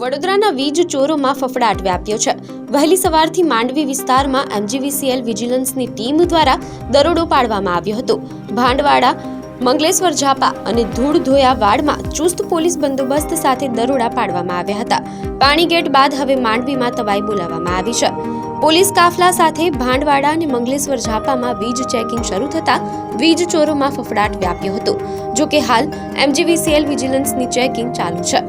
વડોદરાના વીજ ચોરોમાં ફફડાટ વ્યાપ્યો છે। વહેલી સવારથી માંડવી વિસ્તારમાં એમજીવીસીએલ વિજિલન્સની ટીમ દ્વારા દરોડો પાડવામાં આવ્યો હતો। ભાંડવાડા, મંગલેશ્વર ઝાપા અને ધૂળધોયા વાડમાં ચુસ્ત પોલીસ બંદોબસ્ત સાથે દરોડા પાડવામાં આવ્યા હતા। પાણીગેટ બાદ હવે માંડવીમાં તવાઈ બોલાવવામાં આવી છે। પોલીસ કાફલા સાથે ભાંડવાડા અને મંગલેશ્વર ઝાપામાં વીજ ચેકિંગ શરૂ થતા વીજ ચોરોમાં ફફડાટ વ્યાપ્યો હતો। જો કે હાલ એમજીવીસીએલ વિજિલન્સની ચેકિંગ ચાલુ છે।